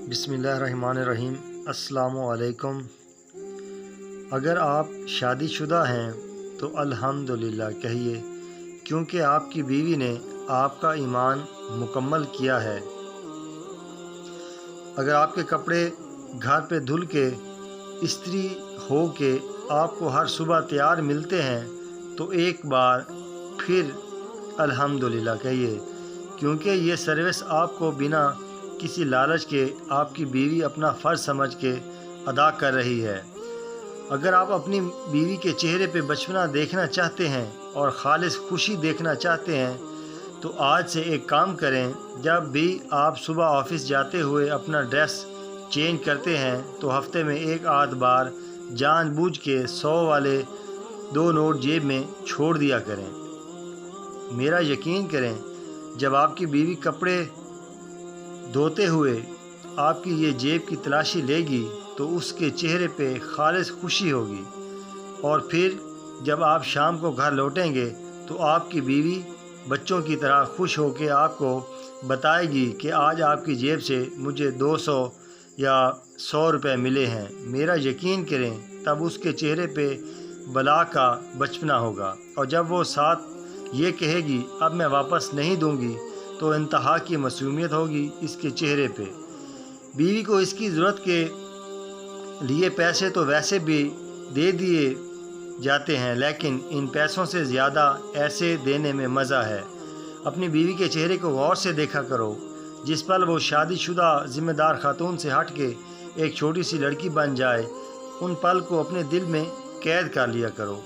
بسم اللہ الرحمن الرحیم۔ السلام علیکم۔ اگر آپ شادی شدہ ہیں تو الحمدللہ کہیے، کیونکہ آپ کی بیوی نے آپ کا ایمان مکمل کیا ہے۔ اگر آپ کے کپڑے گھر پہ دھل کے استری ہو کے آپ کو ہر صبح تیار ملتے ہیں تو ایک بار پھر الحمدللہ کہیے، کیونکہ یہ سروس آپ کو بنا کسی لالچ کے آپ کی بیوی اپنا فرض سمجھ کے ادا کر رہی ہے۔ اگر آپ اپنی بیوی کے چہرے پہ بچپنا دیکھنا چاہتے ہیں اور خالص خوشی دیکھنا چاہتے ہیں تو آج سے ایک کام کریں، جب بھی آپ صبح آفس جاتے ہوئے اپنا ڈریس چینج کرتے ہیں تو ہفتے میں ایک آدھ بار جان بوجھ کے 100 والے 2 نوٹ جیب میں چھوڑ دیا کریں۔ میرا یقین کریں، جب آپ کی بیوی کپڑے دھوتے ہوئے آپ کی یہ جیب کی تلاشی لے گی تو اس کے چہرے پہ خالص خوشی ہوگی، اور پھر جب آپ شام کو گھر لوٹیں گے تو آپ کی بیوی بچوں کی طرح خوش ہو کے آپ کو بتائے گی کہ آج آپ کی جیب سے مجھے 200 یا 100 روپے ملے ہیں۔ میرا یقین کریں، تب اس کے چہرے پہ بلا کا بچپنا ہوگا، اور جب وہ ساتھ یہ کہے گی اب میں واپس نہیں دوں گی تو انتہا کی معصومیت ہوگی اس کے چہرے پہ۔ بیوی کو اس کی ضرورت کے لیے پیسے تو ویسے بھی دے دیے جاتے ہیں، لیکن ان پیسوں سے زیادہ ایسے دینے میں مزہ ہے۔ اپنی بیوی کے چہرے کو غور سے دیکھا کرو۔ جس پل وہ شادی شدہ ذمہ دار خاتون سے ہٹ کے ایک چھوٹی سی لڑکی بن جائے، ان پل کو اپنے دل میں قید کر لیا کرو۔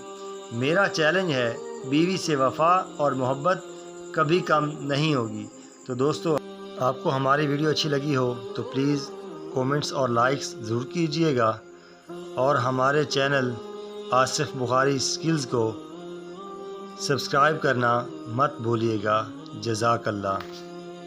میرا چیلنج ہے، بیوی سے وفا اور محبت کبھی کم نہیں ہوگی۔ تو دوستو، آپ کو ہماری ویڈیو اچھی لگی ہو تو پلیز کومنٹس اور لائکس ضرور کیجئے گا، اور ہمارے چینل آصف بخاری سکلز کو سبسکرائب کرنا مت بھولیے گا۔ جزاک اللہ۔